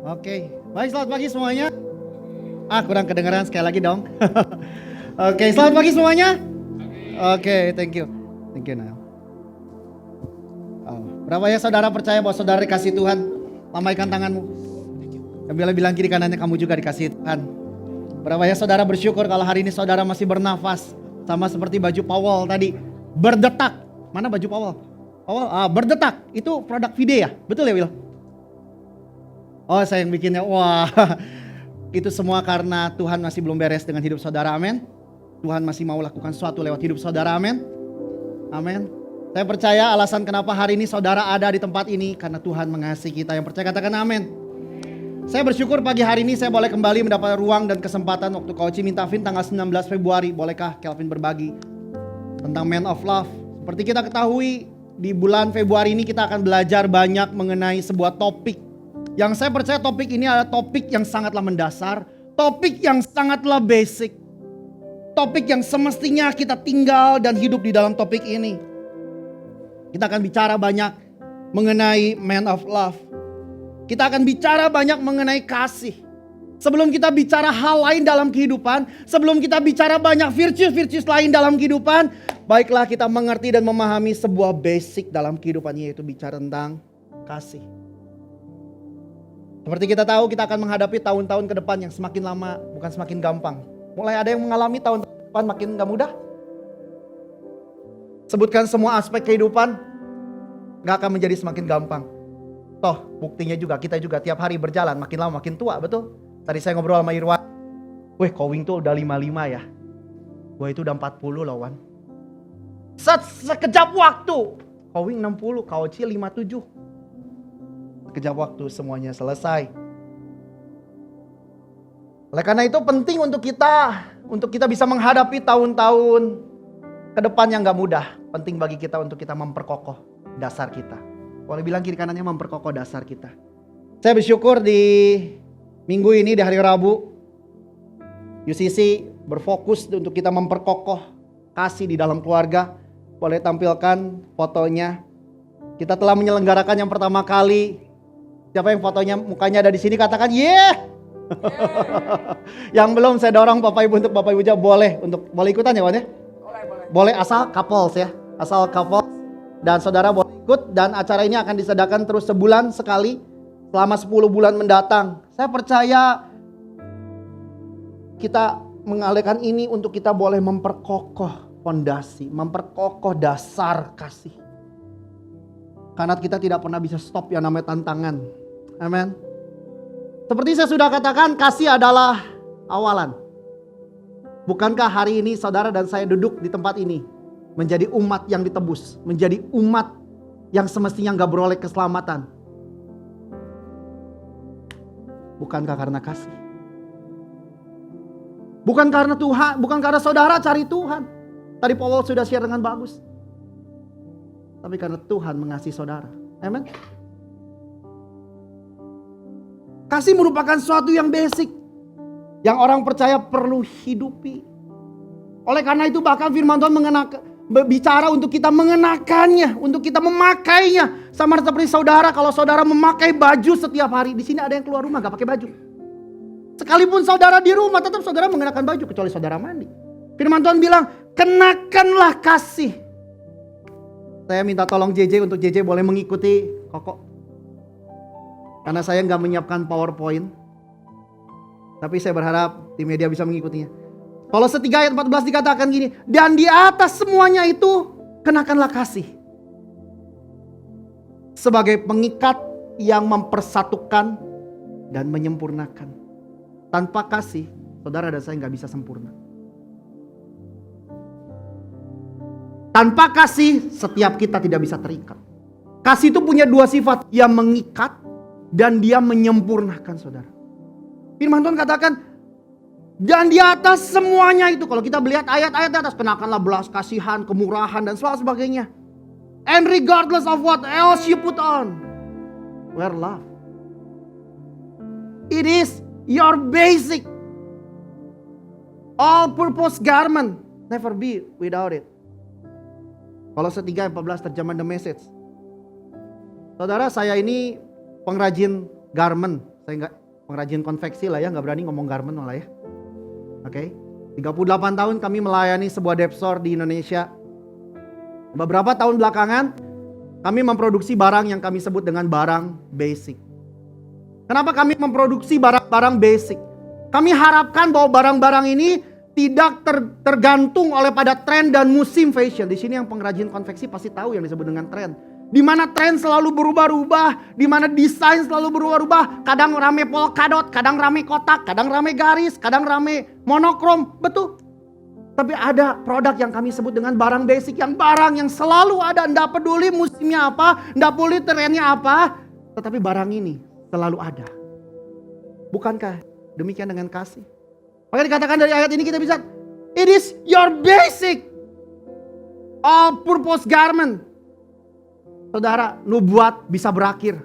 Oke. Baik, selamat pagi semuanya. Kurang kedengaran sekali lagi dong. Oke, selamat pagi semuanya. Oke, thank you. Thank you, Nael. Berapa ya saudara percaya bahwa saudara dikasih Tuhan? Lambaikan tanganmu. Yang bilang kiri kanannya, kamu juga dikasih Tuhan. Berapa ya saudara bersyukur kalau hari ini saudara masih bernafas. Sama seperti baju Paul tadi. Berdetak. Mana baju Paul? Berdetak. Itu produk Vide ya? Betul ya, Will? Oh, saya yang bikinnya. Wah, itu semua karena Tuhan masih belum beres dengan hidup saudara, amin. Tuhan masih mau lakukan sesuatu lewat hidup saudara, amin. Amin. Saya percaya alasan kenapa hari ini saudara ada di tempat ini karena Tuhan mengasihi kita. Yang percaya katakan amin. Saya bersyukur pagi hari ini saya boleh kembali mendapat ruang dan kesempatan waktu Coach minta Vin tanggal 19 Februari. Bolehkah Kelvin berbagi tentang Man of Love? Seperti kita ketahui di bulan Februari ini kita akan belajar banyak mengenai sebuah topik. Yang saya percaya topik ini adalah topik yang sangatlah mendasar, topik yang sangatlah basic, topik yang semestinya kita tinggal dan hidup di dalam topik ini. Kita akan bicara banyak mengenai Man of Love. Kita akan bicara banyak mengenai kasih. Sebelum kita bicara hal lain dalam kehidupan, sebelum kita bicara banyak virtues lain dalam kehidupan, baiklah kita mengerti dan memahami sebuah basic dalam kehidupan, yaitu bicara tentang kasih. Seperti kita tahu kita akan menghadapi tahun-tahun ke depan yang semakin lama bukan semakin gampang. Mulai ada yang mengalami tahun depan makin gak mudah. Sebutkan semua aspek kehidupan gak akan menjadi semakin gampang. Toh buktinya juga kita juga tiap hari berjalan makin lama makin tua, betul? Tadi saya ngobrol sama Irwan. Wih, Kowing tuh udah 55 ya. Gue itu udah 40 loh, Wan. Sekejap waktu. Kowing 60, Kauci 57. Sekejap waktu semuanya selesai. Oleh karena itu penting untuk kita bisa menghadapi tahun-tahun ke depan yang gak mudah. Penting bagi kita untuk kita memperkokoh dasar kita. Boleh bilang kiri kanannya memperkokoh dasar kita. Saya bersyukur di minggu ini, di hari Rabu, UCC berfokus untuk kita memperkokoh kasih di dalam keluarga. Boleh tampilkan fotonya. Kita telah menyelenggarakan yang pertama kali. Siapa yang fotonya mukanya ada di sini katakan yeah. Yang belum saya dorong Bapak Ibu untuk Bapak Ibu juga boleh ikutan ya, Wan ya? Boleh asal couples ya. Asal couples dan saudara boleh ikut, dan acara ini akan disedakan terus sebulan sekali selama 10 bulan mendatang. Saya percaya kita mengalihkan ini untuk kita boleh memperkokoh fondasi, memperkokoh dasar kasih. Karena kita tidak pernah bisa stop yang namanya tantangan. Amin. Seperti saya sudah katakan, kasih adalah awalan. Bukankah hari ini saudara dan saya duduk di tempat ini menjadi umat yang ditebus, menjadi umat yang semestinya gak beroleh keselamatan? Bukankah karena kasih? Bukan karena Tuhan, bukan karena saudara cari Tuhan. Tadi Paul sudah share dengan bagus. Tapi karena Tuhan mengasihi saudara. Amen. Kasih merupakan sesuatu yang basic, yang orang percaya perlu hidupi. Oleh karena itu bahkan firman Tuhan bicara untuk kita mengenakannya, untuk kita memakainya. Sama seperti saudara, kalau saudara memakai baju setiap hari. Di sini ada yang keluar rumah gak pakai baju. Sekalipun saudara di rumah, tetap saudara mengenakan baju kecuali saudara mandi. Firman Tuhan bilang, kenakanlah kasih. Saya minta tolong JJ untuk JJ boleh mengikuti Koko. Karena saya nggak menyiapkan PowerPoint. Tapi saya berharap tim media bisa mengikutinya. Kolose 3 ayat 14 dikatakan gini. Dan di atas semuanya itu kenakanlah kasih. Sebagai pengikat yang mempersatukan dan menyempurnakan. Tanpa kasih, saudara dan saya nggak bisa sempurna. Tanpa kasih, setiap kita tidak bisa terikat. Kasih itu punya dua sifat, yang mengikat dan dia menyempurnakan, saudara. Firman Tuhan katakan, dan di atas semuanya itu, kalau kita melihat ayat-ayat di atas, kenakanlah belas kasihan, kemurahan dan sebagainya. And regardless of what else you put on, wear love. It is your basic all-purpose garment. Never be without it. Kolose 3:14 terjemahan The Message. Saudara, saya ini pengrajin garment. Saya nggak pengrajin konveksi lah ya, nggak berani ngomong garment malah ya. Oke. 38 tahun kami melayani sebuah depsor di Indonesia. Beberapa tahun belakangan kami memproduksi barang yang kami sebut dengan barang basic. Kenapa kami memproduksi barang-barang basic? Kami harapkan bahwa barang-barang ini tidak tergantung oleh pada tren dan musim fashion. Di sini yang pengrajin konveksi pasti tahu yang disebut dengan tren. Di mana tren selalu berubah-ubah, di mana desain selalu berubah-ubah. Kadang rame polkadot, kadang rame kotak, kadang rame garis, kadang rame monokrom. Betul. Tapi ada produk yang kami sebut dengan barang basic, yang barang yang selalu ada, enggak peduli musimnya apa, enggak peduli trennya apa, tetapi barang ini selalu ada. Bukankah demikian dengan kasih? Maka dikatakan dari ayat ini kita bisa, it is your basic all purpose garment. Saudara, nubuat bisa berakhir.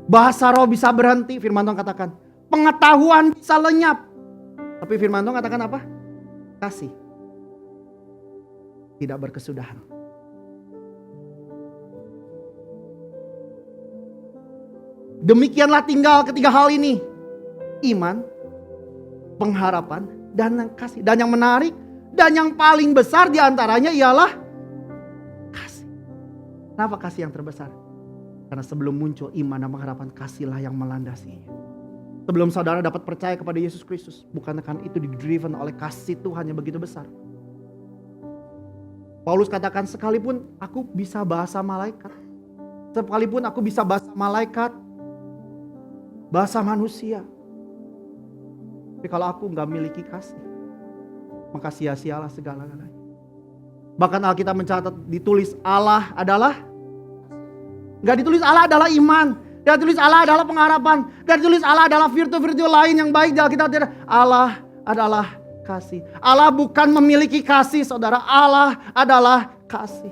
Bahasa roh bisa berhenti, firman Tuhan katakan. Pengetahuan bisa lenyap. Tapi firman Tuhan katakan apa? Kasih tidak berkesudahan. Demikianlah tinggal ketiga hal ini. Iman, pengharapan, dan kasih. Dan yang menarik, dan yang paling besar diantaranya ialah kasih. Kenapa kasih yang terbesar? Karena sebelum muncul iman dan pengharapan, kasihlah yang melandasinya. Sebelum saudara dapat percaya kepada Yesus Kristus, bukankah itu di-driven oleh kasih Tuhan yang begitu besar? Paulus katakan, sekalipun aku bisa bahasa malaikat, sekalipun aku bisa bahasa malaikat, bahasa manusia, tapi kalau aku gak miliki kasih, maka sia-sialah segala-galanya. Bahkan Alkitab mencatat, ditulis Allah adalah, gak ditulis Allah adalah iman, dan tulis Allah adalah pengharapan, dan tulis Allah adalah virtu-virtu lain yang baik di Alkitab. Allah adalah kasih. Allah bukan memiliki kasih, saudara. Allah adalah kasih.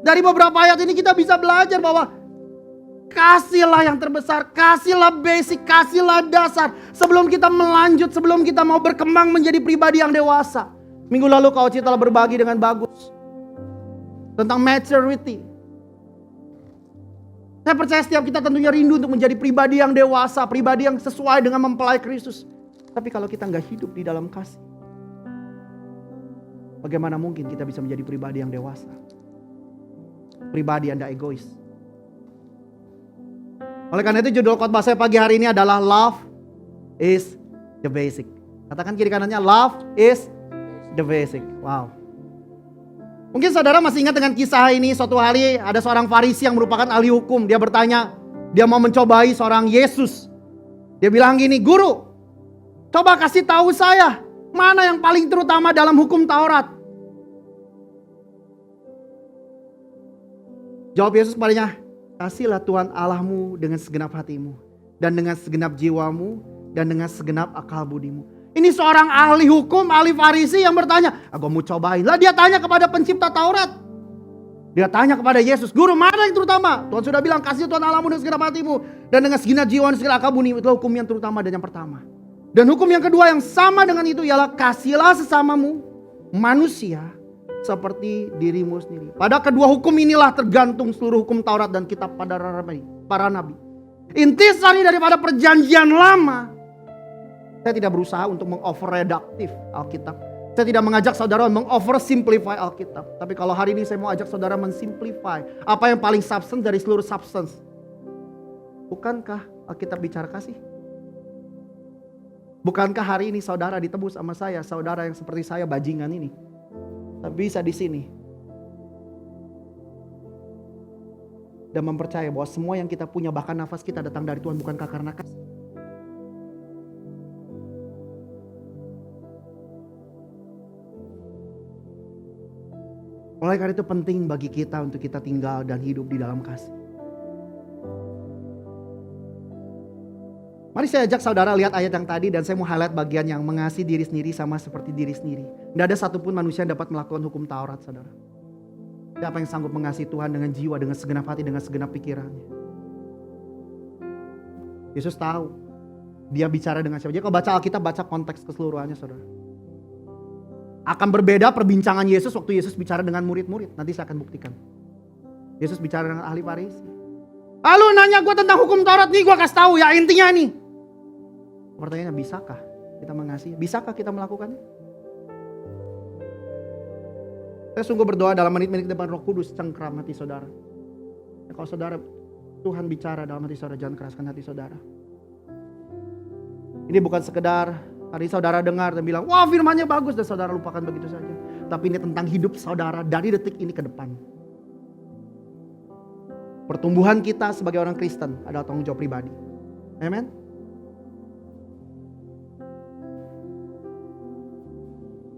Dari beberapa ayat ini kita bisa belajar bahwa kasihlah yang terbesar, kasihlah basic, kasihlah dasar. Sebelum kita melanjut, sebelum kita mau berkembang menjadi pribadi yang dewasa. Minggu lalu kau telah berbagi dengan bagus tentang maturity. Saya percaya setiap kita tentunya rindu untuk menjadi pribadi yang dewasa, pribadi yang sesuai dengan mempelai Kristus. Tapi kalau kita nggak hidup di dalam kasih, bagaimana mungkin kita bisa menjadi pribadi yang dewasa? Pribadi yang tidak egois. Oleh karena itu judul khotbah saya pagi hari ini adalah Love is the Basic. Katakan kiri kanannya, Love is the Basic. Wow. Mungkin saudara masih ingat dengan kisah ini. Suatu hari ada seorang Farisi yang merupakan ahli hukum. Dia bertanya, dia mau mencobai seorang Yesus. Dia bilang gini, Guru, coba kasih tahu saya, mana yang paling terutama dalam hukum Taurat? Jawab Yesus padanya, kasihlah Tuhan Allahmu dengan segenap hatimu, dan dengan segenap jiwamu, dan dengan segenap akal budimu. Ini seorang ahli hukum, ahli Farisi yang bertanya, aku mau cobain. Lah dia tanya kepada pencipta Taurat. Dia tanya kepada Yesus, Guru, mana yang terutama? Tuhan sudah bilang, kasih Tuhan Allahmu dengan segenap hatimu, dan dengan segenap jiwa dan segenap akal budimu. Itulah hukum yang terutama dan yang pertama. Dan hukum yang kedua yang sama dengan itu ialah kasihlah sesamamu manusia seperti dirimu sendiri. Pada kedua hukum inilah tergantung seluruh hukum Taurat dan kitab para nabi. Intisari daripada perjanjian lama. Saya tidak berusaha untuk meng-over-redaktif Alkitab. Saya tidak mengajak saudara meng-over-simplify Alkitab. Tapi kalau hari ini saya mau ajak saudara men-simplify apa yang paling substance dari seluruh substance. Bukankah Alkitab bicara kasih? Bukankah hari ini saudara ditebus sama saya, saudara yang seperti saya bajingan ini? Tapi bisa di sini. Dan mempercayai bahwa semua yang kita punya, bahkan nafas kita datang dari Tuhan, bukankah karena kasih? Oleh karena itu penting bagi kita untuk kita tinggal dan hidup di dalam kasih. Mari saya ajak saudara lihat ayat yang tadi dan saya mau highlight bagian yang mengasihi diri sendiri sama seperti diri sendiri. Tidak ada satupun manusia yang dapat melakukan hukum Taurat, saudara. Siapa yang sanggup mengasihi Tuhan dengan jiwa, dengan segenap hati, dengan segenap pikirannya? Yesus tahu dia bicara dengan siapa. Jadi kalau baca Alkitab, baca konteks keseluruhannya, saudara. Akan berbeda perbincangan Yesus waktu Yesus bicara dengan murid-murid. Nanti saya akan buktikan. Yesus bicara dengan ahli Farisi. Lalu nanya gue tentang hukum Taurat nih, gue kasih tahu ya intinya nih. Pertanyaannya, bisakah kita mengasihi? Bisakah kita melakukannya? Saya sungguh berdoa dalam menit-menit depan Roh Kudus cengkram hati saudara. Ya, kalau saudara, Tuhan bicara dalam hati saudara, jangan keraskan hati saudara. Ini bukan sekedar hari saudara dengar dan bilang, wah firmannya bagus, dan saudara lupakan begitu saja. Tapi ini tentang hidup saudara dari detik ini ke depan. Pertumbuhan kita sebagai orang Kristen adalah tanggung jawab pribadi. Amen.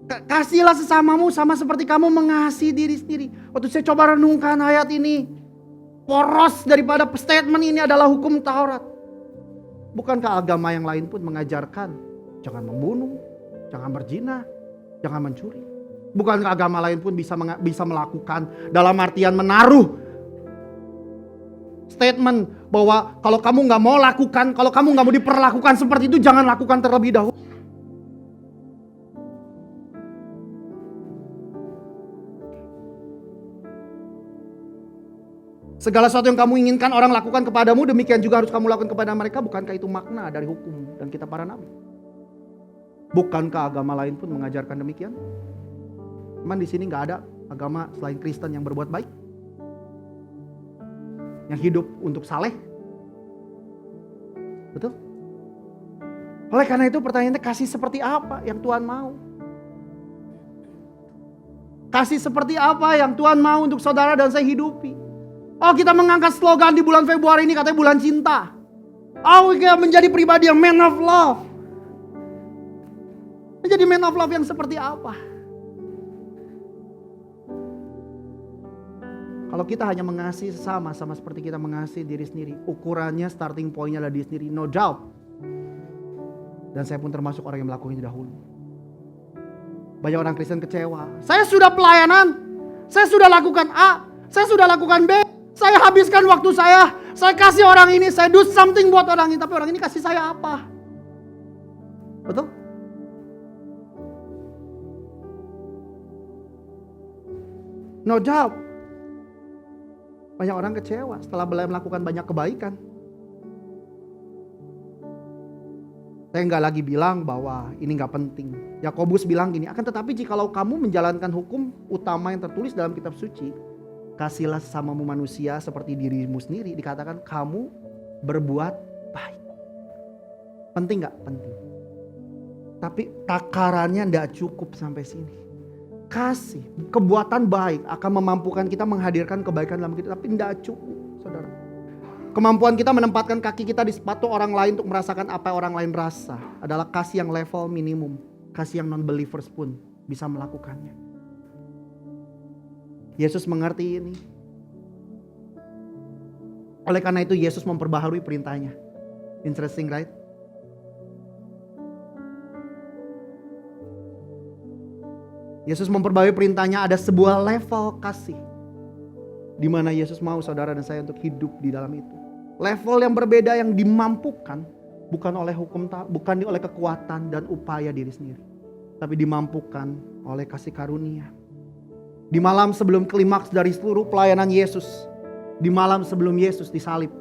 Kasihlah sesamamu sama seperti kamu mengasihi diri sendiri. Waktu saya coba renungkan ayat ini, poros daripada statement ini adalah hukum Taurat. Bukankah agama yang lain pun mengajarkan jangan membunuh, jangan berzina, jangan mencuri? Bukankah agama lain pun bisa melakukan dalam artian menaruh statement bahwa kalau kamu nggak mau lakukan, kalau kamu nggak mau diperlakukan seperti itu, jangan lakukan terlebih dahulu. Segala sesuatu yang kamu inginkan orang lakukan kepadamu, demikian juga harus kamu lakukan kepada mereka. Bukankah itu makna dari hukum dan kitab para nabi? Bukankah agama lain pun mengajarkan demikian? Cuman di sini nggak ada agama selain Kristen yang berbuat baik, yang hidup untuk saleh. Betul? Oleh karena itu pertanyaannya, kasih seperti apa yang Tuhan mau? Kasih seperti apa yang Tuhan mau untuk saudara dan saya hidupi? Oh, kita mengangkat slogan di bulan Februari ini, katanya bulan cinta. Oh, kita menjadi pribadi yang man of love. Menjadi man of love yang seperti apa? Kalau kita hanya mengasihi sesama sama seperti kita mengasihi diri sendiri, ukurannya starting pointnya adalah diri sendiri, no doubt. Dan saya pun termasuk orang yang melakukannya dahulu. Banyak orang Kristen kecewa. Saya sudah pelayanan, saya sudah lakukan A, saya sudah lakukan B, saya habiskan waktu saya kasih orang ini, saya do something buat orang ini, tapi orang ini kasih saya apa? Betul? No doubt. Banyak orang kecewa setelah melakukan banyak kebaikan. Saya nggak lagi bilang bahwa ini nggak penting. Yakobus bilang gini, akan tetapi jikalau kamu menjalankan hukum utama yang tertulis dalam kitab suci, kasihlah sesamamu manusia seperti dirimu sendiri, dikatakan kamu berbuat baik. Penting gak? Penting. Tapi takarannya gak cukup sampai sini. Kasih, kebuatan baik akan memampukan kita menghadirkan kebaikan dalam kita, tapi gak cukup, saudara. Kemampuan kita menempatkan kaki kita di sepatu orang lain untuk merasakan apa yang orang lain rasa adalah kasih yang level minimum. Kasih yang non-believers pun bisa melakukannya. Yesus mengerti ini. Oleh karena itu Yesus memperbaharui perintahnya. Interesting, right? Yesus memperbaharui perintahnya, ada sebuah level kasih di mana Yesus mau saudara dan saya untuk hidup di dalam itu. Level yang berbeda yang dimampukan bukan oleh hukum, bukan oleh kekuatan dan upaya diri sendiri, tapi dimampukan oleh kasih karunia. Di malam sebelum klimaks dari seluruh pelayanan Yesus, di malam sebelum Yesus disalib,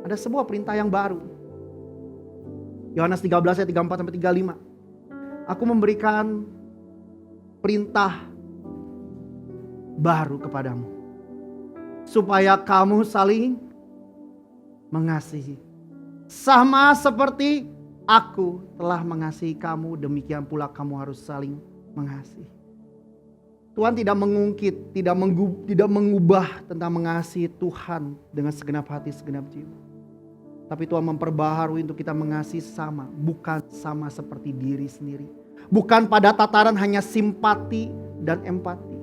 ada sebuah perintah yang baru. Yohanes 13 ayat 34-35. Aku memberikan perintah baru kepadamu, supaya kamu saling mengasihi. Sama seperti aku telah mengasihi kamu, demikian pula kamu harus saling mengasihi. Tuhan tidak mengungkit, tidak mengubah tentang mengasihi Tuhan dengan segenap hati, segenap jiwa. Tapi Tuhan memperbaharui untuk kita mengasihi sama, bukan sama seperti diri sendiri. Bukan pada tataran hanya simpati dan empati.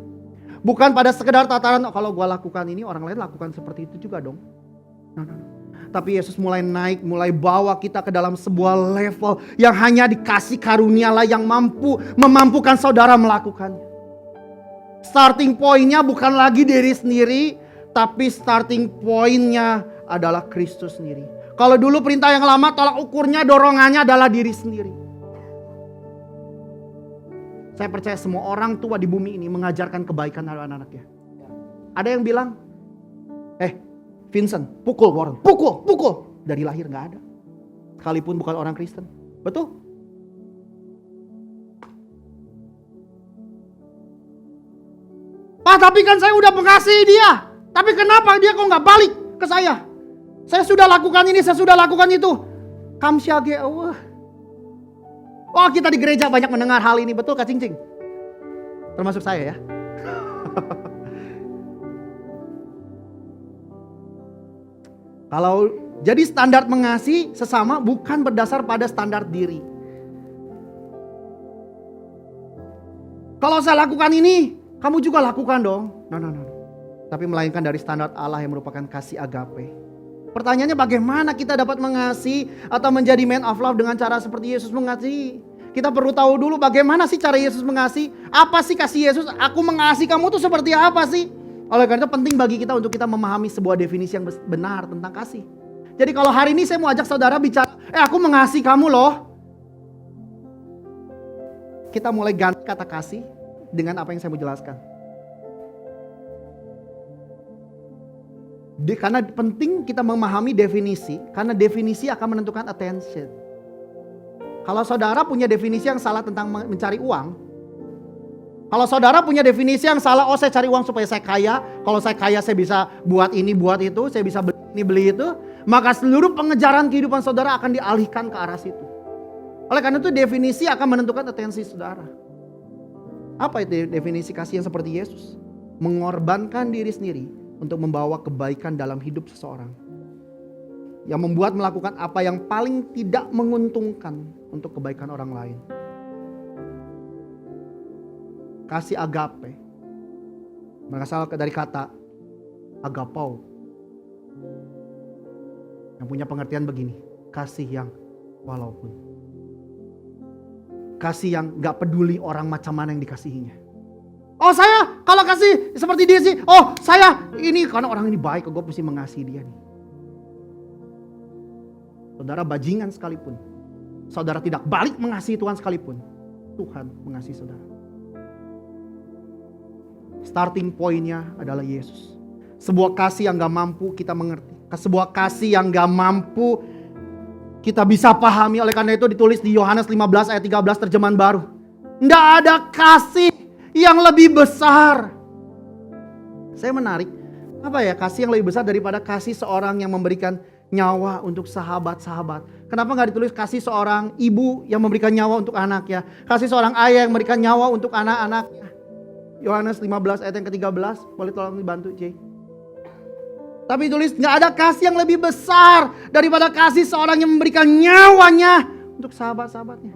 Bukan pada sekedar tataran, oh, kalau gue lakukan ini orang lain lakukan seperti itu juga dong. No. Tapi Yesus mulai naik, mulai bawa kita ke dalam sebuah level yang hanya dikasih karunialah yang memampukan saudara melakukannya. Starting pointnya bukan lagi diri sendiri, tapi starting pointnya adalah Kristus sendiri. Kalau dulu perintah yang lama tolak ukurnya, dorongannya adalah diri sendiri. Saya percaya semua orang tua di bumi ini mengajarkan kebaikan terhadap anak-anaknya. Ada yang bilang, Vincent, pukul Warren, pukul. Dari lahir nggak ada. Sekalipun bukan orang Kristen. Betul? Pak, tapi kan saya udah mengasihi dia. Tapi kenapa dia kok nggak balik ke saya? Saya sudah lakukan ini, saya sudah lakukan itu. Kamsyage, kita di gereja banyak mendengar hal ini. Betul Kak Cing-Cing? Termasuk saya ya. Kalau jadi standar mengasihi sesama bukan berdasar pada standar diri. Kalau saya lakukan ini, kamu juga lakukan dong. No. Tapi melainkan dari standar Allah yang merupakan kasih agape. Pertanyaannya bagaimana kita dapat mengasihi atau menjadi man of love dengan cara seperti Yesus mengasihi? Kita perlu tahu dulu bagaimana sih cara Yesus mengasihi. Apa sih kasih Yesus? Aku mengasihi kamu tuh seperti apa sih? Oleh karena itu penting bagi kita untuk kita memahami sebuah definisi yang benar tentang kasih. Jadi kalau hari ini saya mau ajak saudara bicara, aku mengasihi kamu loh. Kita mulai ganti kata kasih dengan apa yang saya mau jelaskan. Karena penting kita memahami definisi, karena definisi akan menentukan attention. Kalau saudara punya definisi yang salah tentang mencari uang, kalau saudara punya definisi yang salah, saya cari uang supaya saya kaya, kalau saya kaya saya bisa buat ini, buat itu, saya bisa beli ini, beli itu, maka seluruh pengejaran kehidupan saudara akan dialihkan ke arah situ. Oleh karena itu definisi akan menentukan atensi saudara. Apa itu definisi kasih yang seperti Yesus? Mengorbankan diri sendiri untuk membawa kebaikan dalam hidup seseorang. Yang membuat melakukan apa yang paling tidak menguntungkan untuk kebaikan orang lain. Kasih agape berasal dari kata agapau. Yang punya pengertian begini, kasih yang walaupun. Kasih yang gak peduli orang macam mana yang dikasihinya. Saya kalau kasih seperti dia sih, saya ini karena orang ini baik, gue mesti mengasihi dia nih. Saudara bajingan sekalipun, saudara tidak balik mengasihi Tuhan sekalipun, Tuhan mengasihi saudara. Starting pointnya adalah Yesus. Sebuah kasih yang gak mampu kita mengerti, sebuah kasih yang gak mampu kita bisa pahami. Oleh karena itu ditulis di Yohanes 15 ayat 13 terjemahan baru. Nggak ada kasih yang lebih besar. Saya menarik. Apa ya kasih yang lebih besar daripada kasih seorang yang memberikan nyawa untuk sahabat-sahabat. Kenapa nggak ditulis kasih seorang ibu yang memberikan nyawa untuk anaknya. Kasih seorang ayah yang memberikan nyawa untuk anak-anaknya. Yohanes 15 ayat yang ke-13. Boleh tolong dibantu Jay. Tapi tulis nggak ada kasih yang lebih besar daripada kasih seorang yang memberikan nyawanya untuk sahabat-sahabatnya.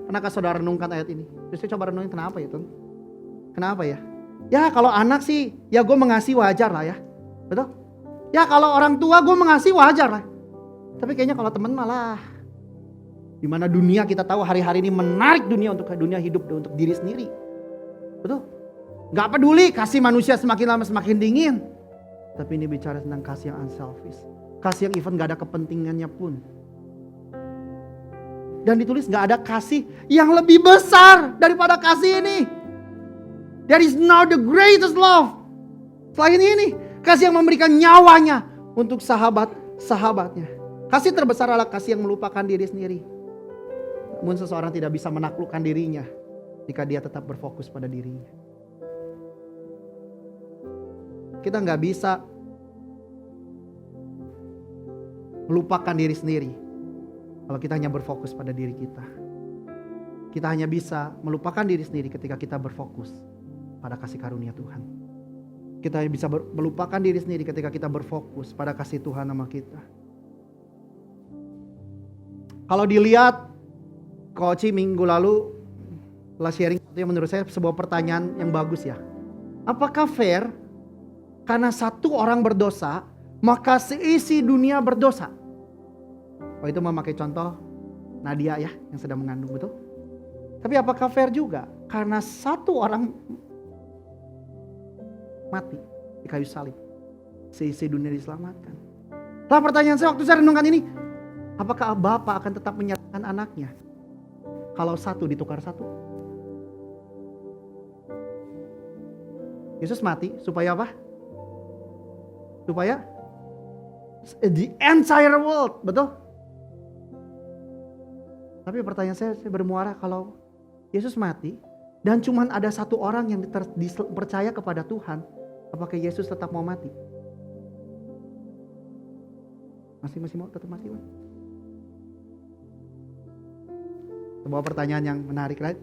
Pernahkah saudara renungkan ayat ini? Terus coba renungin kenapa ya Tuhan? Kenapa ya? Ya kalau anak sih ya gue mengasihi wajar lah ya. Betul? Ya kalau orang tua gue mengasihi wajar lah. Tapi kayaknya kalau teman malah. Dimana dunia kita tahu hari-hari ini menarik dunia untuk dunia hidup untuk diri sendiri. Betul? Gak peduli kasih manusia semakin lama semakin dingin. Tapi ini bicara tentang kasih yang unselfish. Kasih yang even gak ada kepentingannya pun. Dan ditulis gak ada kasih yang lebih besar daripada kasih ini. There is now the greatest love. Selain ini, kasih yang memberikan nyawanya untuk sahabat-sahabatnya. Kasih terbesar adalah kasih yang melupakan diri sendiri. Namun seseorang tidak bisa menaklukkan dirinya jika dia tetap berfokus pada dirinya. Kita gak bisa melupakan diri sendiri kalau kita hanya berfokus pada diri kita. Kita hanya bisa melupakan diri sendiri ketika kita berfokus pada kasih karunia Tuhan. Kita bisa melupakan diri sendiri ketika kita berfokus pada kasih Tuhan sama kita. Kalau dilihat, Coach minggu lalu telah sharing yang menurut saya sebuah pertanyaan yang bagus ya. Apakah fair karena satu orang berdosa, maka seisi dunia berdosa? Itu memakai contoh Nadia ya, yang sedang mengandung, betul? Tapi apakah fair juga? Karena satu orang mati di kayu salib, seisi dunia diselamatkan. Nah pertanyaan saya waktu saya renungkan ini, apakah Bapak akan tetap menyatakan anaknya kalau satu ditukar satu? Yesus mati supaya apa? Supaya the entire world, betul? Tapi pertanyaan saya bermuara, kalau Yesus mati dan cuman ada satu orang yang percaya kepada Tuhan, apakah Yesus tetap mau mati? Masih mau tetap mati, Bang? Sebuah pertanyaan yang menarik, right?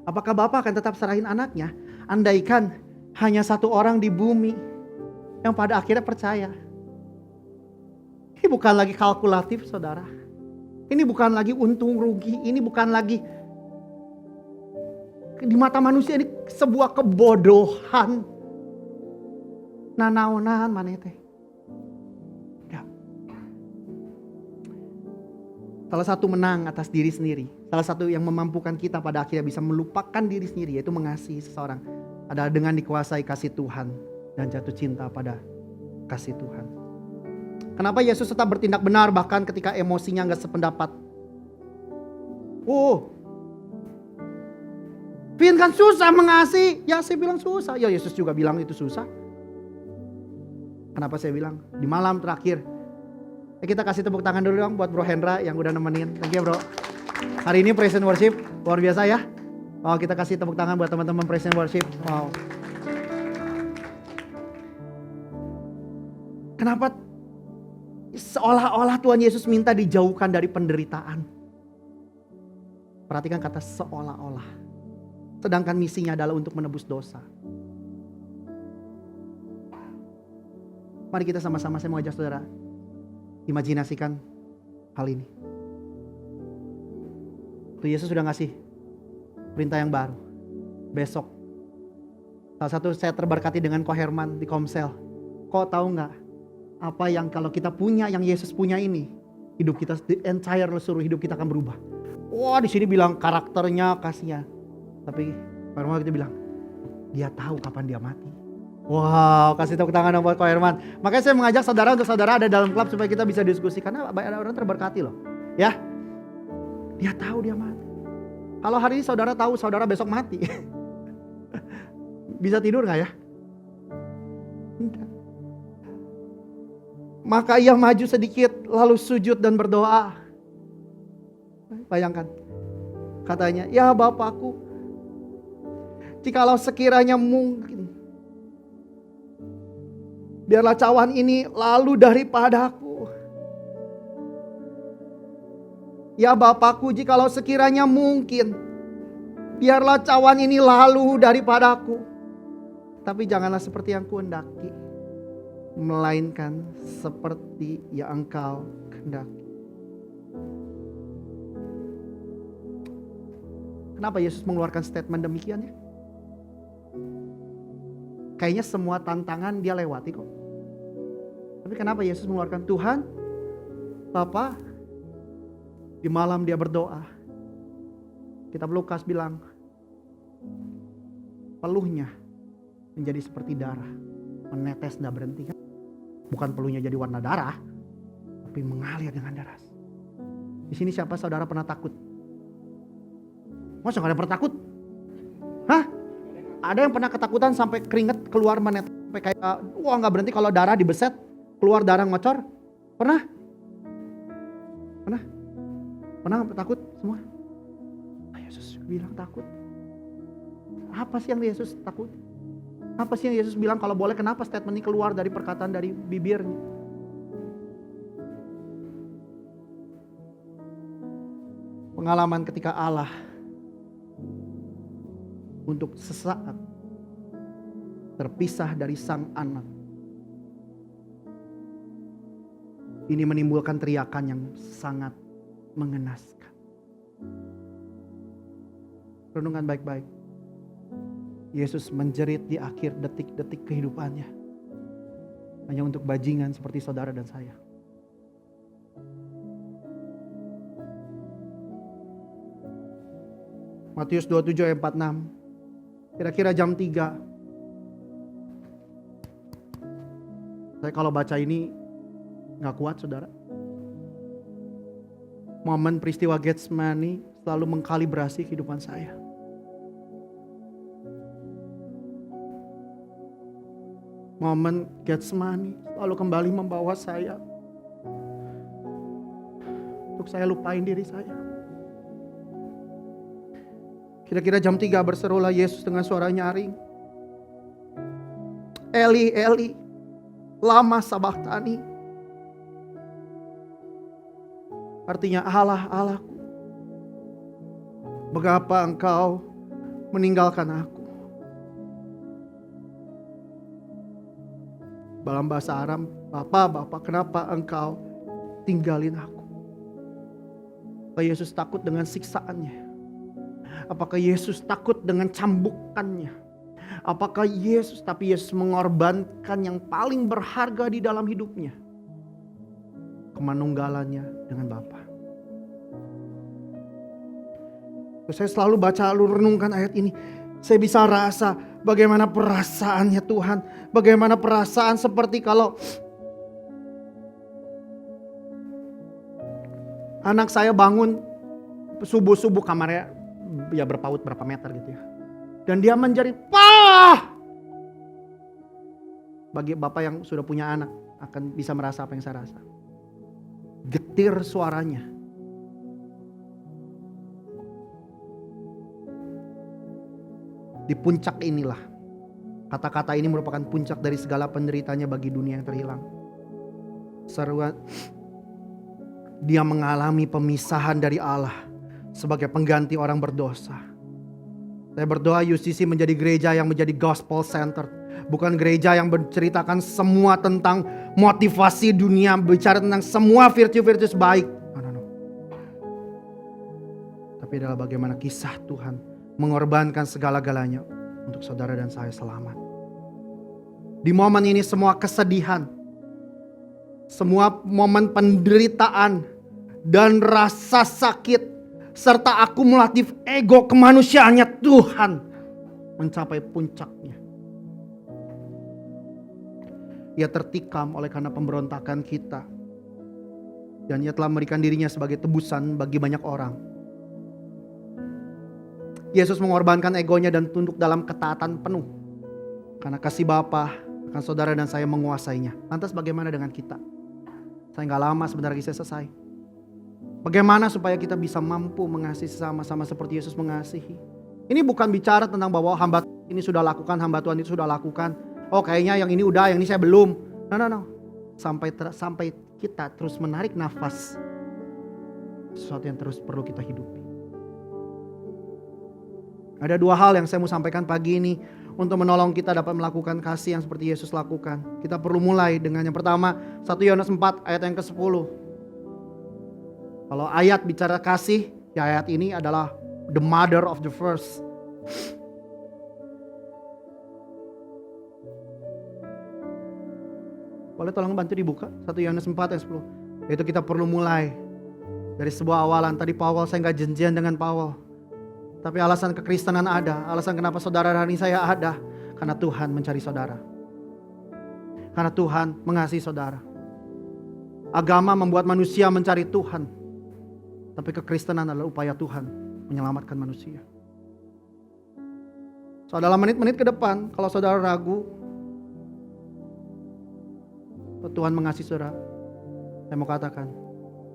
Apakah Bapak akan tetap serahin anaknya andaikan hanya satu orang di bumi yang pada akhirnya percaya? Ini bukan lagi kalkulatif, saudara. Ini bukan lagi untung rugi. Ini bukan lagi, di mata manusia ini sebuah kebodohan. Nanaonan mana teh? Ya. Salah satu menang atas diri sendiri. Salah satu yang memampukan kita pada akhirnya bisa melupakan diri sendiri, yaitu mengasihi seseorang, adalah dengan dikuasai kasih Tuhan dan jatuh cinta pada kasih Tuhan. Kenapa Yesus tetap bertindak benar bahkan ketika emosinya gak sependapat? Pin kan susah mengasihi. Ya saya bilang susah. Ya Yesus juga bilang itu susah. Kenapa saya bilang? Di malam terakhir. Kita kasih tepuk tangan dulu dong buat Bro Hendra yang udah nemenin. Thank you bro. Hari ini praise and worship luar biasa ya. Oh, kita kasih tepuk tangan buat teman-teman praise and worship. Wow. Kenapa seolah-olah Tuhan Yesus minta dijauhkan dari penderitaan? Perhatikan kata seolah-olah. Sedangkan misinya adalah untuk menebus dosa. Mari kita sama-sama, saya mau ajak saudara imajinasikan hal ini. Tuh Yesus sudah ngasih perintah yang baru. Besok salah satu saya terberkati dengan Ko Herman di Komsel. Kok tahu nggak apa yang kalau kita punya, yang Yesus punya ini, hidup kita, the entire seluruh hidup kita akan berubah. Wah, di sini bilang karakternya, kasihnya. Tapi Pak Herman kita bilang dia tahu kapan dia mati. Wow, kasih tepuk tangan buat Ko Herman. Makanya saya mengajak saudara untuk saudara ada dalam klub supaya kita bisa diskusi, karena banyak orang terberkati loh. Ya, dia tahu dia mati. Kalau hari ini saudara tahu saudara besok mati, bisa tidur gak ya? Enggak. Maka ia maju sedikit lalu sujud dan berdoa. Bayangkan, katanya, ya Bapakku, jikalau sekiranya mungkin, biarlah cawan ini lalu daripadaku. Ya Bapakku, jikalau sekiranya mungkin, biarlah cawan ini lalu daripadaku. Tapi janganlah seperti yang kuhendaki, melainkan seperti yang Engkau kehendaki. Kenapa Yesus mengeluarkan statement demikian ya? Kayaknya semua tantangan dia lewati kok. Tapi kenapa Yesus mengeluarkan, Tuhan, Bapa, di malam dia berdoa. Kitab Lukas bilang, peluhnya menjadi seperti darah, menetes tidak berhenti kan? Bukan peluhnya jadi warna darah, tapi mengalir dengan deras. Di sini siapa saudara pernah takut? Masa gak ada pernah takut? Hah? Ada yang pernah ketakutan sampai keringet keluar menetes sampai kayak wah nggak berhenti kalau darah dibeset keluar darah ngocor? Pernah? Pernah? Pernah takut semua? Yesus bilang takut. Apa sih yang Yesus takut? Apa sih yang Yesus bilang kalau boleh, kenapa statement ini keluar dari perkataan dari bibirnya? Pengalaman ketika Allah untuk sesaat terpisah dari sang anak. Ini menimbulkan teriakan yang sangat mengenaskan. Renungkan baik-baik. Yesus menjerit di akhir detik-detik kehidupannya. Hanya untuk bajingan seperti saudara dan saya. Matius 27 ayat 46. Kira-kira jam 3. Saya kalau baca ini gak kuat saudara. Momen peristiwa Getsemani selalu mengkalibrasi kehidupan saya. Momen Getsemani lalu kembali membawa saya untuk saya lupain diri saya. Kira-kira jam 3 berserulah Yesus dengan suara nyaring. Eli, Eli, lama sabachthani. Artinya Allah, Allahku, mengapa engkau meninggalkan aku? Dalam bahasa Aram, Bapak, kenapa engkau tinggalin aku? Apakah Yesus takut dengan siksaannya? Apakah Yesus takut dengan cambukannya? Apakah Yesus mengorbankan yang paling berharga di dalam hidupnya? Kemanunggalannya dengan Bapa. Saya selalu baca, lalu renungkan ayat ini. Saya bisa rasa bagaimana perasaannya Tuhan. Bagaimana perasaan seperti kalau anak saya bangun subuh-subuh, kamarnya ya berpaut berapa meter gitu ya. Dan dia menjerit, "Pah!" Bagi bapak yang sudah punya anak akan bisa merasa apa yang saya rasa. Getir suaranya. Di puncak inilah, kata-kata ini merupakan puncak dari segala penderitanya bagi dunia yang terhilang. Seruan, dia mengalami pemisahan dari Allah sebagai pengganti orang berdosa. Saya berdoa UCC menjadi gereja yang menjadi gospel center. Bukan gereja yang menceritakan semua tentang motivasi dunia, bicara tentang semua virtue-virtue baik. No. Tapi adalah bagaimana kisah Tuhan mengorbankan segala-galanya untuk saudara dan saya selamat. Di momen ini semua kesedihan, semua momen penderitaan dan rasa sakit serta akumulatif ego kemanusiaannya Tuhan mencapai puncaknya. Ia tertikam oleh karena pemberontakan kita. Dan ia telah memberikan dirinya sebagai tebusan bagi banyak orang. Yesus mengorbankan egonya dan tunduk dalam ketaatan penuh. Karena kasih Bapa akan saudara dan saya menguasainya. Lantas bagaimana dengan kita? Saya gak lama sebentar lagi saya selesai. Bagaimana supaya kita bisa mampu mengasihi sama-sama seperti Yesus mengasihi? Ini bukan bicara tentang bahwa hamba ini sudah lakukan, hamba Tuhan itu sudah lakukan. Oh kayaknya yang ini udah, yang ini saya belum. No. Sampai kita terus menarik nafas. Sesuatu yang terus perlu kita hidupi. Ada dua hal yang saya mau sampaikan pagi ini untuk menolong kita dapat melakukan kasih yang seperti Yesus lakukan. Kita perlu mulai dengan yang pertama, 1 Yohanes 4 ayat yang ke-10. Kalau ayat bicara kasih, ya ayat ini adalah the mother of the verse. Boleh tolong bantu dibuka 1 Yohanes 4 ayat 10. Yaitu kita perlu mulai dari sebuah awalan. Tadi Paul, saya gak janjian dengan Paul. Tapi alasan kekristenan ada. Alasan kenapa saudara hari ini saya ada. Karena Tuhan mencari saudara. Karena Tuhan mengasihi saudara. Agama membuat manusia mencari Tuhan. Tapi kekristenan adalah upaya Tuhan menyelamatkan manusia. So dalam menit-menit ke depan, kalau saudara ragu, Tuhan mengasihi saudara, saya mau katakan,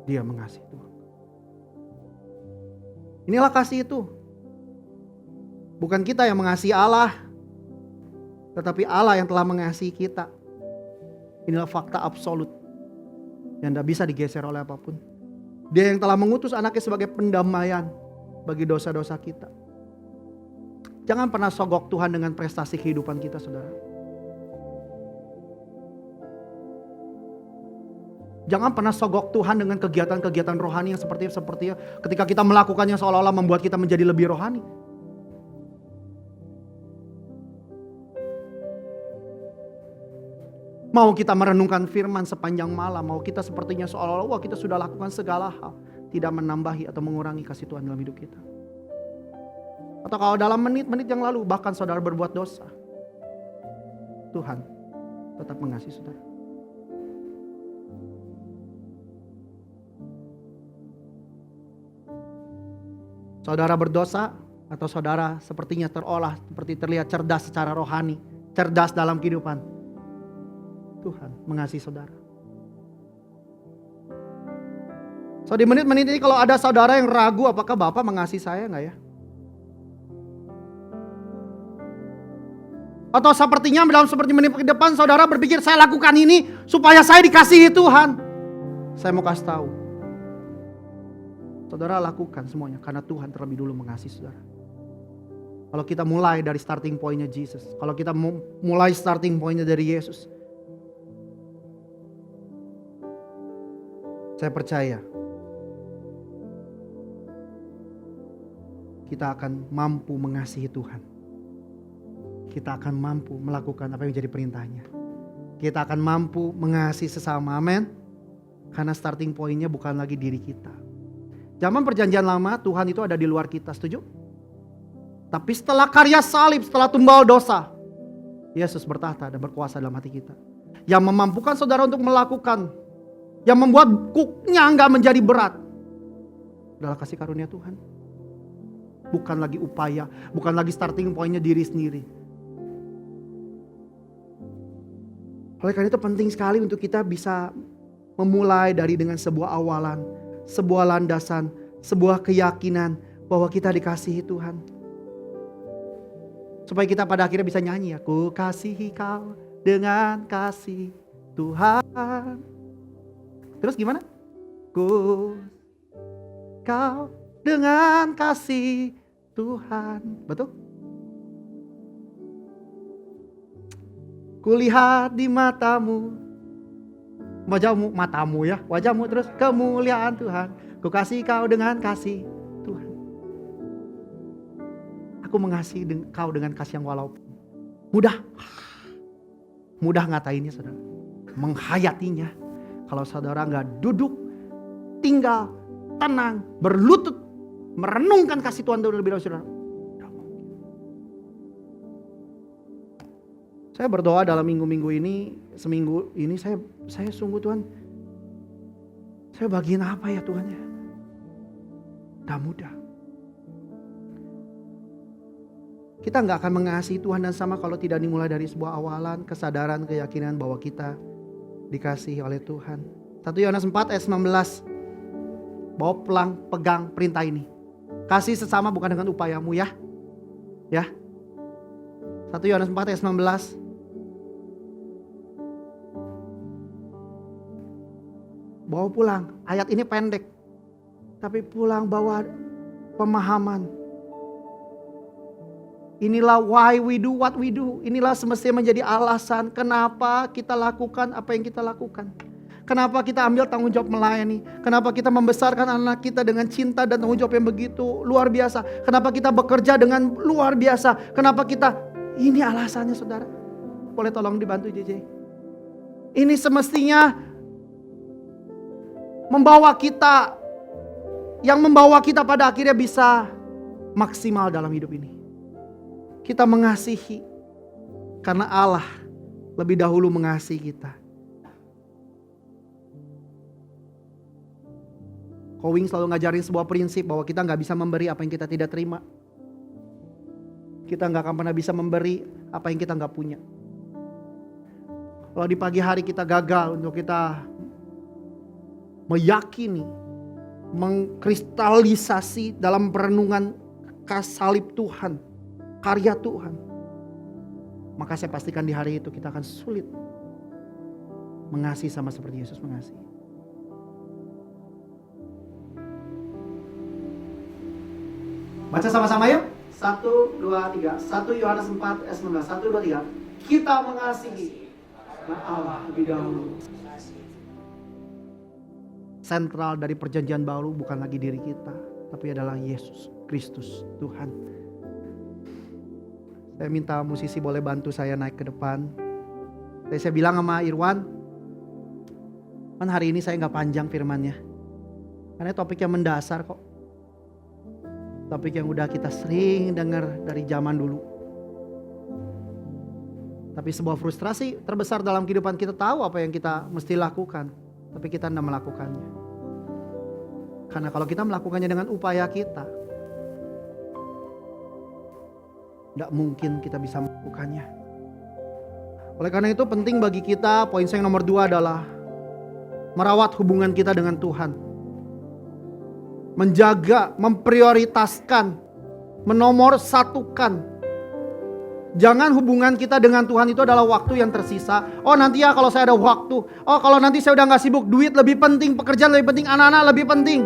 Dia mengasihi Tuhan. Inilah kasih itu. Bukan kita yang mengasihi Allah, tetapi Allah yang telah mengasihi kita. Inilah fakta absolut yang tidak bisa digeser oleh apapun. Dia yang telah mengutus anaknya sebagai pendamaian bagi dosa-dosa kita. Jangan pernah sogok Tuhan dengan prestasi kehidupan kita, saudara. Jangan pernah sogok Tuhan dengan kegiatan-kegiatan rohani yang seperti ketika kita melakukannya seolah-olah membuat kita menjadi lebih rohani. Mau kita merenungkan firman sepanjang malam, mau kita sepertinya seolah-olah wah kita sudah lakukan segala hal, tidak menambahi atau mengurangi kasih Tuhan dalam hidup kita. Atau kalau dalam menit-menit yang lalu bahkan saudara berbuat dosa, Tuhan tetap mengasihi saudara. Saudara berdosa atau saudara sepertinya seperti terlihat cerdas secara rohani, cerdas dalam kehidupan. Tuhan mengasihi saudara. So di menit-menit ini kalau ada saudara yang ragu apakah Bapak mengasihi saya enggak ya? Atau sepertinya dalam seperti menit ke depan saudara berpikir saya lakukan ini supaya saya dikasihi Tuhan. Saya mau kasih tahu. Saudara lakukan semuanya karena Tuhan terlebih dulu mengasihi saudara. Kalau kita mulai dari starting pointnya Jesus. Kalau kita mulai starting pointnya dari Yesus. Saya percaya kita akan mampu mengasihi Tuhan. Kita akan mampu melakukan apa yang menjadi perintahnya. Kita akan mampu mengasihi sesama, amin. Karena starting pointnya bukan lagi diri kita. Zaman perjanjian lama Tuhan itu ada di luar kita, setuju? Tapi setelah karya salib, setelah tumbal dosa, Yesus bertahta dan berkuasa dalam hati kita. Yang memampukan saudara untuk melakukan, yang membuat kuknya enggak menjadi berat, adalah kasih karunia Tuhan. Bukan lagi upaya, bukan lagi starting pointnya diri sendiri. Oleh karena itu penting sekali untuk kita bisa memulai dari dengan sebuah awalan, sebuah landasan, sebuah keyakinan bahwa kita dikasihi Tuhan. Supaya kita pada akhirnya bisa nyanyi, aku kasihi kau dengan kasih Tuhan. Terus gimana? Ku kau dengan kasih Tuhan. Betul? Kulihat di matamu, matamu ya, wajahmu terus kemuliaan Tuhan. Ku kasih kau dengan kasih Tuhan. Aku mengasihi kau dengan kasih yang walaupun mudah ngatainnya saudara, menghayatinya. Kalau saudara gak duduk, tinggal, tenang, berlutut, merenungkan kasih Tuhan terlebih dahulu saudara. Saya berdoa dalam minggu-minggu ini, seminggu ini saya sungguh Tuhan, saya bagian apa ya Tuhan ya? Gak mudah. Kita gak akan mengasihi Tuhan dan sama kalau tidak dimulai dari sebuah awalan, kesadaran, keyakinan bahwa kita dikasihi oleh Tuhan. 1 Yohanes 4 ayat 19. Bawa pegang perintah ini. Kasih sesama bukan dengan upayamu ya. Ya. 1 Yohanes 4 ayat 19. Bawa pulang. Ayat ini pendek. Tapi pulang bawa pemahaman. Inilah why we do what we do. Inilah semestinya menjadi alasan kenapa kita lakukan apa yang kita lakukan. Kenapa kita ambil tanggung jawab melayani. Kenapa kita membesarkan anak kita dengan cinta dan tanggung jawab yang begitu luar biasa. Kenapa kita bekerja dengan luar biasa. Kenapa kita, ini alasannya saudara. Boleh tolong dibantu JJ. Ini semestinya membawa kita, yang membawa kita pada akhirnya bisa maksimal dalam hidup ini. Kita mengasihi karena Allah lebih dahulu mengasihi kita. Kowing selalu ngajarin sebuah prinsip bahwa kita gak bisa memberi apa yang kita tidak terima. Kita gak akan pernah bisa memberi apa yang kita gak punya. Kalau di pagi hari kita gagal untuk kita meyakini, mengkristalisasi dalam perenungan salib Tuhan, karya Tuhan, maka saya pastikan di hari itu kita akan sulit mengasihi sama seperti Yesus mengasihi. Baca sama-sama yuk. 1, 2, 3. 1 Yohanes 4 ayat 19. 1, 2, 3. Kita mengasihi Allah lebih dahulu. Sentral dari perjanjian baru bukan lagi diri kita, tapi adalah Yesus Kristus Tuhan. Saya minta musisi boleh bantu saya naik ke depan. Saya bilang sama Irwan, kan hari ini saya gak panjang firmannya. Karena topiknya mendasar kok. Topik yang udah kita sering dengar dari zaman dulu. Tapi sebuah frustrasi terbesar dalam kehidupan kita, tahu apa yang kita mesti lakukan, tapi kita tidak melakukannya. Karena kalau kita melakukannya dengan upaya kita, tidak mungkin kita bisa melakukannya. Oleh karena itu penting bagi kita, poin saya yang nomor 2 adalah merawat hubungan kita dengan Tuhan. Menjaga, memprioritaskan, menomor satukan. Jangan hubungan kita dengan Tuhan itu adalah waktu yang tersisa. Oh nanti ya kalau saya ada waktu. Oh kalau nanti saya udah gak sibuk. Duit lebih penting, pekerjaan lebih penting, anak-anak lebih penting.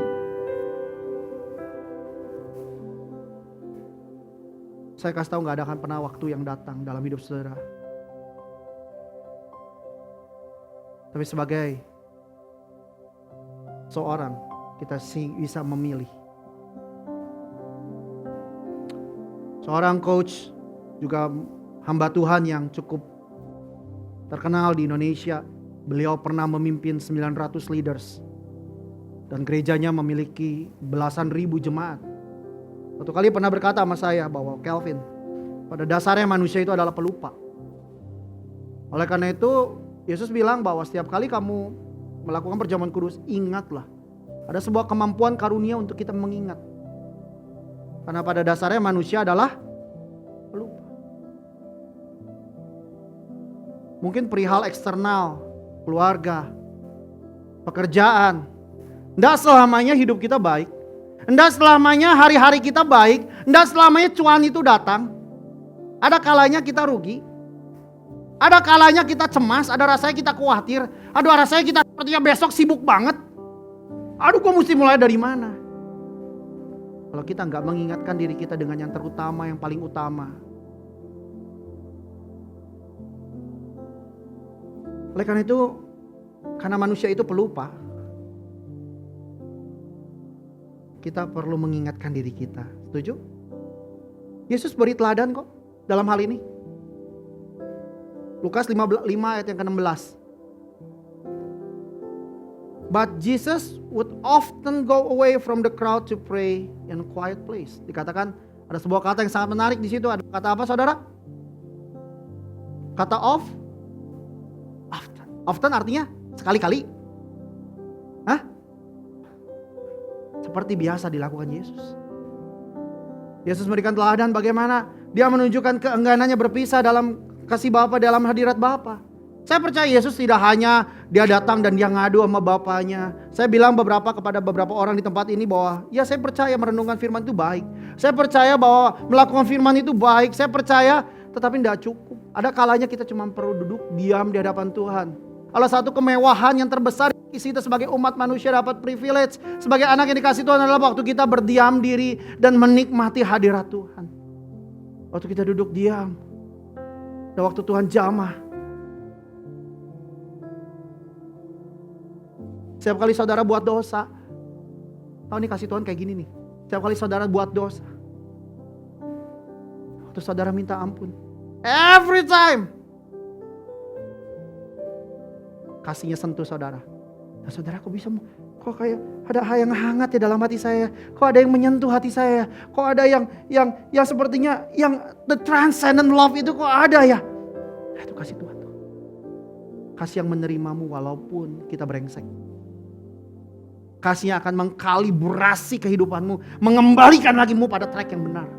Saya kasih tahu gak ada akan pernah waktu yang datang dalam hidup saudara. Tapi sebagai seorang kita bisa memilih. Seorang coach juga hamba Tuhan yang cukup terkenal di Indonesia. Beliau pernah memimpin 900 leaders. Dan gerejanya memiliki belasan ribu jemaat. Satu kali pernah berkata sama saya bahwa Kelvin, pada dasarnya manusia itu adalah pelupa. Oleh karena itu Yesus bilang bahwa setiap kali kamu melakukan perjamuan kudus, ingatlah. Ada sebuah kemampuan karunia untuk kita mengingat. Karena pada dasarnya manusia adalah pelupa. Mungkin perihal eksternal, keluarga, pekerjaan. Tidak selamanya hidup kita baik. Tidak selamanya hari-hari kita baik. Tidak selamanya cuan itu datang. Ada kalanya kita rugi. Ada kalanya kita cemas, ada rasanya kita khawatir. Aduh rasanya kita sepertinya besok sibuk banget. Aduh kok mesti mulai dari mana? Kalau kita gak mengingatkan diri kita dengan yang terutama, yang paling utama. Oleh karena itu, karena manusia itu pelupa, kita perlu mengingatkan diri kita. Setuju? Yesus beri teladan kok dalam hal ini. Lukas 5 ayat yang ke-16. But Jesus would often go away from the crowd to pray in a quiet place. Dikatakan ada sebuah kata yang sangat menarik di situ. Ada kata apa saudara? Kata often. Often artinya sekali-kali. Hah? Seperti biasa dilakukan Yesus. Yesus memberikan teladan bagaimana dia menunjukkan keengganannya berpisah dalam kasih Bapa, dalam hadirat Bapa. Saya percaya Yesus tidak hanya dia datang dan dia ngadu sama Bapaknya. Saya bilang kepada beberapa orang di tempat ini bahwa ya saya percaya merenungkan firman itu baik. Saya percaya bahwa melakukan firman itu baik. Saya percaya, tetapi tidak cukup. Ada kalanya kita cuma perlu duduk diam di hadapan Tuhan. Salah satu kemewahan yang terbesar kita sebagai umat manusia dapat privilege sebagai anak yang dikasih Tuhan adalah waktu kita berdiam diri dan menikmati hadirat Tuhan. Waktu kita duduk diam. Dan waktu Tuhan jamah. Setiap kali saudara buat dosa, tahu nih kasih Tuhan kayak gini nih. Setiap kali saudara buat dosa, waktu saudara minta ampun, every time kasihnya sentuh saudara. Nah, saudara kok bisa, kok kayak ada hal yang hangat ya dalam hati saya, kok ada yang menyentuh hati saya, kok ada yang sepertinya yang the transcendent love itu kok ada ya. Nah, itu kasih Tuhan tuh. Kasih yang menerimamu walaupun kita brengsek. Kasihnya akan mengkalibrasi kehidupanmu, mengembalikan lagimu pada track yang benar.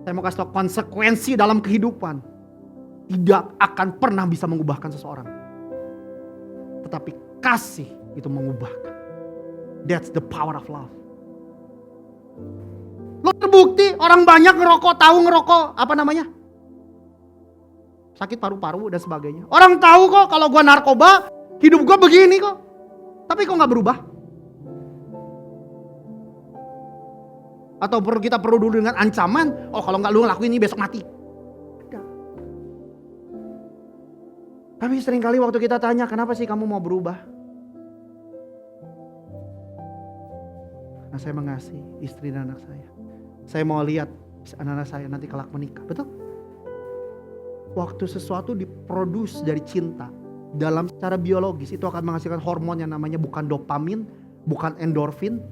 Saya mau kasih tahu konsekuensi dalam kehidupan tidak akan pernah bisa mengubahkan seseorang. Tetapi kasih itu mengubahkan. That's the power of love. Lo terbukti orang banyak ngerokok, tahu ngerokok apa namanya? Sakit paru-paru dan sebagainya. Orang tahu kok kalau gua narkoba, hidup gua begini kok. Tapi kok gak berubah? Atau kita perlu dulu dengan ancaman, oh kalau gak lu ngelakuin ini besok mati. Ada. Tapi seringkali waktu kita tanya, kenapa sih kamu mau berubah? Karena saya mengasihi istri dan anak saya. Saya mau lihat anak-anak saya nanti kelak menikah, betul? Waktu sesuatu diproduksi dari cinta, dalam secara biologis itu akan menghasilkan hormon yang namanya bukan dopamin, bukan endorfin.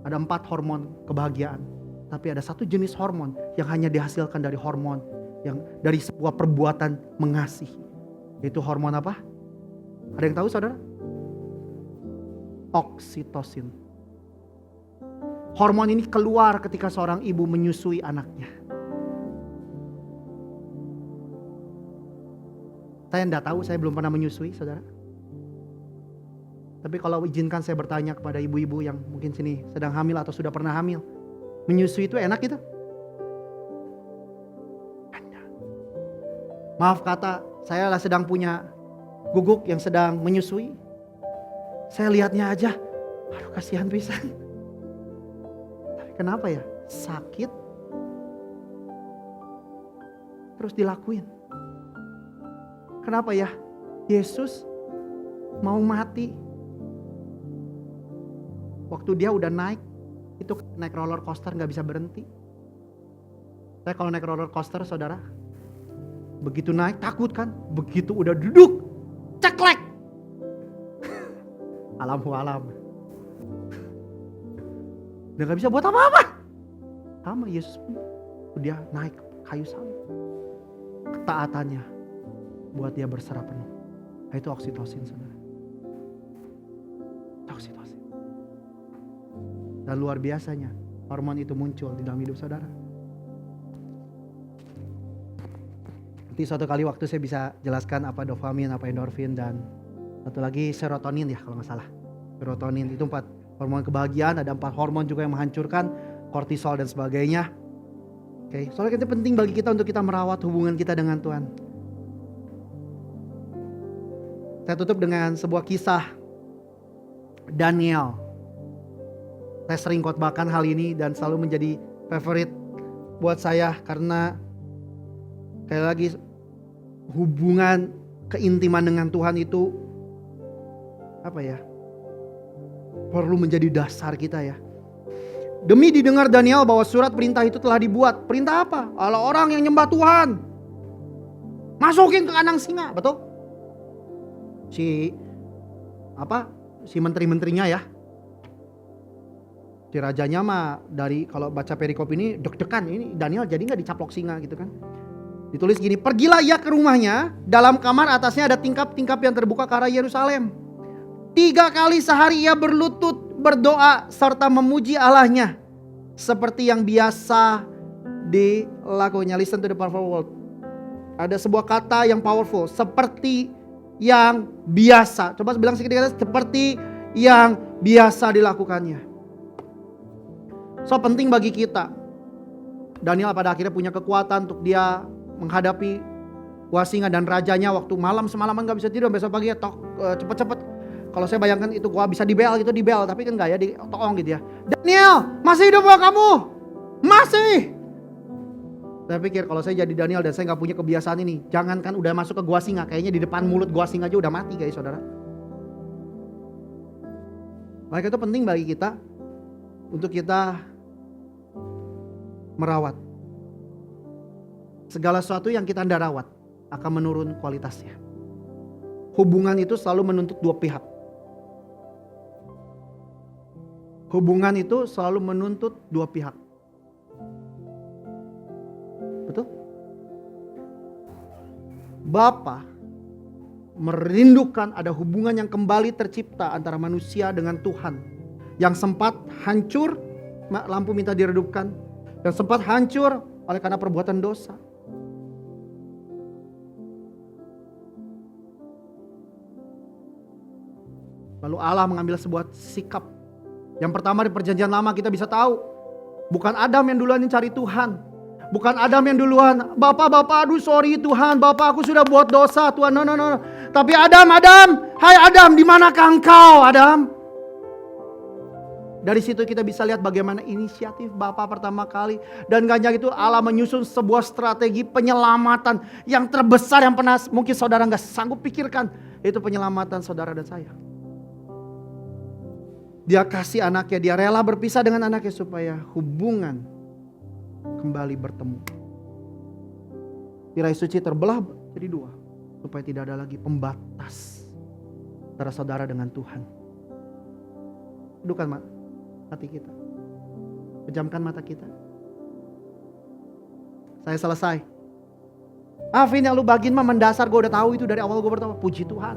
Ada 4 hormon kebahagiaan. Tapi ada satu jenis hormon yang hanya dihasilkan dari hormon yang dari sebuah perbuatan mengasihi. Itu hormon apa? Ada yang tahu saudara? Oksitosin. Hormon ini keluar ketika seorang ibu menyusui anaknya. Saya enggak tahu, saya belum pernah menyusui, saudara. Tapi kalau izinkan saya bertanya kepada ibu-ibu yang mungkin sini sedang hamil atau sudah pernah hamil. Menyusui itu enak gitu? Maaf kata, saya sedang punya guguk yang sedang menyusui. Saya lihatnya aja, aduh kasihan pisan. Tapi kenapa ya? Sakit, terus dilakuin. Kenapa ya? Yesus mau mati. Waktu dia udah naik, itu naik roller coaster gak bisa berhenti. Saya kalau naik roller coaster, saudara, begitu naik takut kan? Begitu udah duduk, ceklek. Alamhu alam. Udah gak bisa buat apa-apa. Sama Yesus pun dia naik kayu salib. Ketaatannya buat dia berserah penuh. Itu oksitosin, saudara. Oksitosin. Dan luar biasanya hormon itu muncul di dalam hidup saudara. Nanti suatu kali waktu saya bisa jelaskan apa dopamin, apa endorfin, dan satu lagi serotonin ya kalau nggak salah. Serotonin itu 4 hormon kebahagiaan, ada 4 hormon juga yang menghancurkan, kortisol dan sebagainya. Oke, soalnya itu penting bagi kita untuk kita merawat hubungan kita dengan Tuhan. Saya tutup dengan sebuah kisah Daniel. Saya sering khotbahkan hal ini dan selalu menjadi favorit buat saya karena sekali lagi hubungan keintiman dengan Tuhan itu perlu menjadi dasar kita ya. Demi didengar Daniel bahwa surat perintah itu telah dibuat. Perintah apa? Kalau orang yang nyembah Tuhan masukin ke kandang singa, betul? Si menteri-menterinya ya. Si rajanya mah dari kalau baca perikop ini deg-degan, ini Daniel jadi gak dicaplok singa gitu kan. Ditulis gini, pergilah ia ke rumahnya, dalam kamar atasnya ada tingkap-tingkap yang terbuka ke arah Yerusalem. 3 kali sehari ia berlutut berdoa serta memuji Allahnya seperti yang biasa dilakukannya. Listen to the powerful word. Ada sebuah kata yang powerful, seperti yang biasa. Coba bilang sedikit, seperti yang biasa dilakukannya. So penting bagi kita. Daniel pada akhirnya punya kekuatan untuk dia menghadapi buah singa dan rajanya waktu malam semalaman gak bisa tidur, besok pagi ya cepet-cepet. Kalau saya bayangkan itu gua bisa dibel gitu, dibel, tapi kan gak ya, ditoong gitu ya. Daniel, masih hidup gak kamu? Masih. Saya pikir kalau saya jadi Daniel dan saya gak punya kebiasaan ini, jangankan udah masuk ke gua singa, kayaknya di depan mulut gua singa aja udah mati guys, saudara. Maka itu penting bagi kita untuk kita merawat. Segala sesuatu yang kita tidak rawat akan menurun kualitasnya. Hubungan itu selalu menuntut 2 pihak. Hubungan itu selalu menuntut 2 pihak. Betul? Bapa merindukan ada hubungan yang kembali tercipta antara manusia dengan Tuhan. Yang sempat hancur, lampu minta diredupkan. Yang sempat hancur oleh karena perbuatan dosa. Lalu Allah mengambil sebuah sikap. Yang pertama di perjanjian lama kita bisa tahu, bukan Adam yang duluan yang cari Tuhan. Bukan Adam yang duluan, Bapak, aduh sorry Tuhan, Bapak aku sudah buat dosa Tuhan, no. Tapi Adam, hai Adam, di manakah engkau Adam? Dari situ kita bisa lihat bagaimana inisiatif Bapa pertama kali. Dan gak hanya itu, Allah menyusun sebuah strategi penyelamatan yang terbesar yang pernah mungkin saudara gak sanggup pikirkan. Itu penyelamatan saudara dan saya. Dia kasih anaknya, dia rela berpisah dengan anaknya supaya hubungan kembali bertemu. Tirai suci terbelah jadi 2 supaya tidak ada lagi pembatas antara saudara dengan Tuhan. Dukan hati kita, pejamkan mata kita. Saya selesai. Vin yang lu bagiin mah mendasar, gue udah tahu itu dari awal gue berdoa. Puji Tuhan.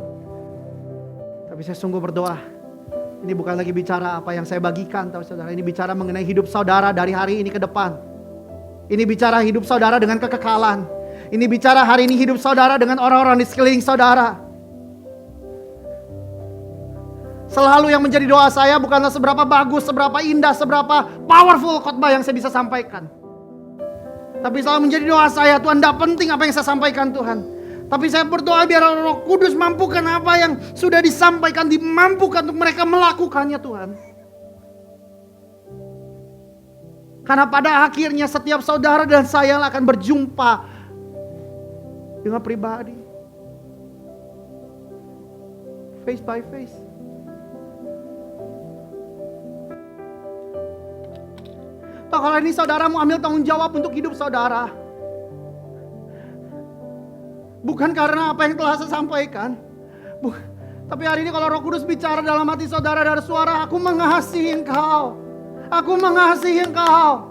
Tapi saya sungguh berdoa. Ini bukan lagi bicara apa yang saya bagikan, tahu saudara. Ini bicara mengenai hidup saudara dari hari ini ke depan. Ini bicara hidup saudara dengan kekekalan. Ini bicara hari ini hidup saudara dengan orang-orang di sekeliling saudara. Selalu yang menjadi doa saya bukanlah seberapa bagus, seberapa indah, seberapa powerful khotbah yang saya bisa sampaikan. Tapi selalu menjadi doa saya, Tuhan, tidak penting apa yang saya sampaikan, Tuhan. Tapi saya berdoa biar Roh Kudus mampukan apa yang sudah disampaikan, dimampukan untuk mereka melakukannya, Tuhan. Karena pada akhirnya setiap saudara dan saya akan berjumpa dengan pribadi. Face by face. Toh kalau ini saudara mau ambil tanggung jawab untuk hidup saudara. Bukan karena apa yang telah saya sampaikan. Tapi hari ini kalau Roh Kudus bicara dalam hati saudara dari suara, aku mengasihi engkau. Aku mengasihi engkau.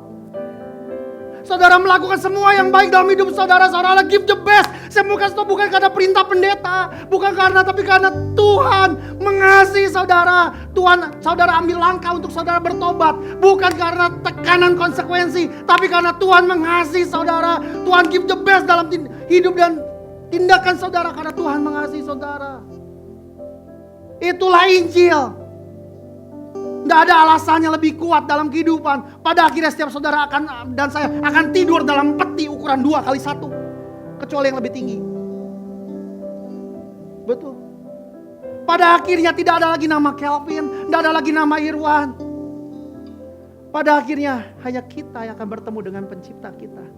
Saudara melakukan semua yang baik dalam hidup saudara. Saudara give the best. Saya mau kasih tahu bukan karena perintah pendeta. Bukan karena, tapi karena Tuhan mengasihi saudara. Tuhan, saudara ambil langkah untuk saudara bertobat. Bukan karena tekanan konsekuensi. Tapi karena Tuhan mengasihi saudara. Tuhan give the best dalam hidup dan tindakan saudara. Karena Tuhan mengasihi saudara. Itulah Injil. Tidak ada alasannya lebih kuat dalam kehidupan. Pada akhirnya setiap saudara akan dan saya akan tidur dalam peti ukuran 2x1. Kecuali yang lebih tinggi. Betul. Pada akhirnya tidak ada lagi nama Kelvin. Tidak ada lagi nama Irwan. Pada akhirnya hanya kita yang akan bertemu dengan pencipta kita.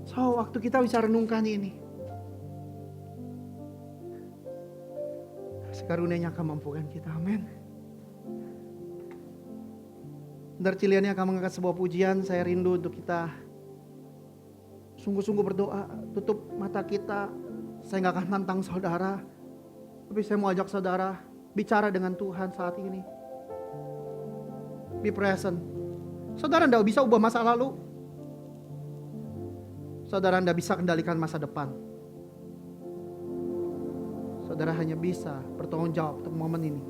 So waktu kita bisa renungkan ini. Karunia-Nya akan mampukan kita, amin. Bentar Ciliannya akan mengangkat sebuah pujian. Saya rindu untuk kita sungguh-sungguh berdoa. Tutup mata kita. Saya gak akan nantang saudara, tapi saya mau ajak saudara bicara dengan Tuhan saat ini. Be present. Saudara tidak bisa ubah masa lalu. Saudara tidak bisa kendalikan masa depan. Saudara hanya bisa bertanggung jawab untuk momen ini.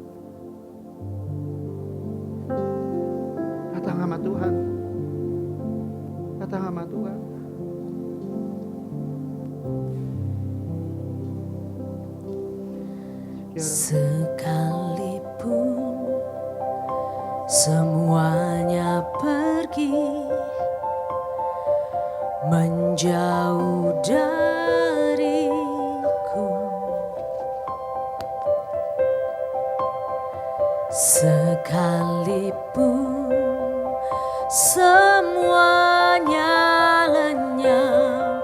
Datang sama Tuhan. Datang sama Tuhan. Sekalipun semuanya pergi menjauh dariku, sekalipun semuanya lenyap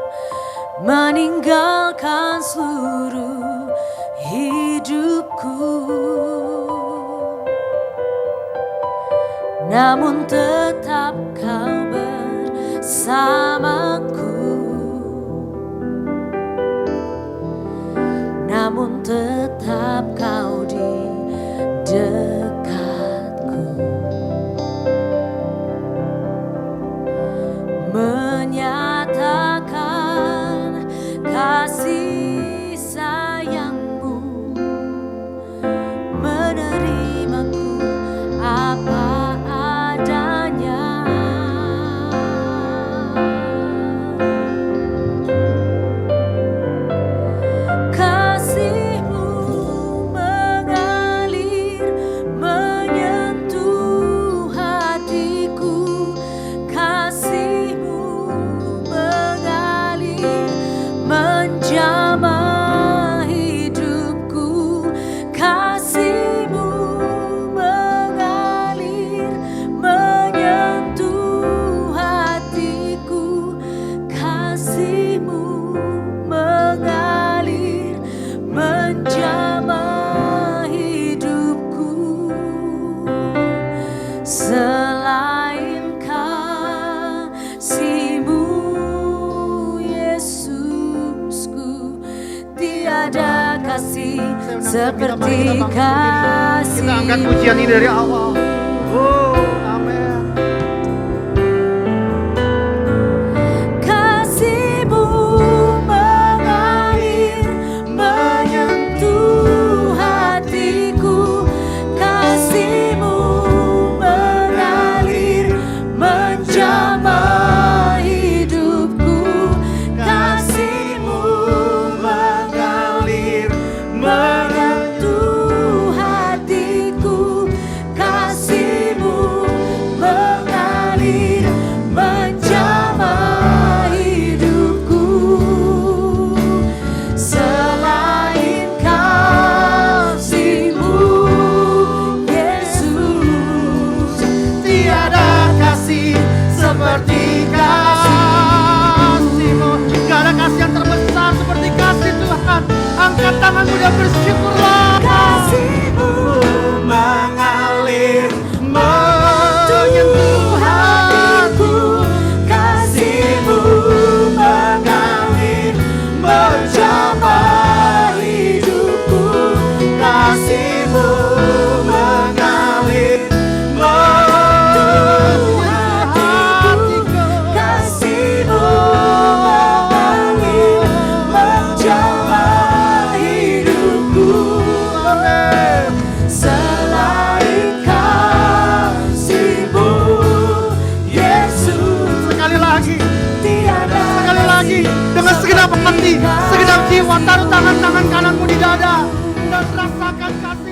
meninggalkan seluruh hidupku, namun tetap kau bersamaku, namun tetap kau di dekatku, menyatakan kasih sayangmu, menerimaku apa adanya. Kasih-Mu mengalir menyentuh hatiku, kasih-Mu mengalir menjamah hidupku, kasih-Mu mengalir menyentuh hatiku, kasih-Mu mengalir menjamah hidupku. Selain kasih-Mu Yesusku, tiada kasih seperti kasih. Kita angkat pujian ini dari awal. Oh, amin. Kasih-Mu mengalir menyentuh hatiku, kasih-Mu mengalir seperti kasih-Mu. Gak ada kasih yang terbesar seperti kasih Tuhan. Angkat tanganmu dan bersyukurlah. Kasih-Mu mengalir menyentuh hatiku. Kasih-Mu mengalir mencapai hidupku. Kasih-Mu mengalir menyentuh hatiku. Kasih-Mu mengalir mencapai hidupku. Amin. Selain kasih-Mu, Yesus. Sekali lagi, sekali lagi, dengan segenap hati, segenap jiwa, taruh tangan kananmu di dada dan rasakan kasih.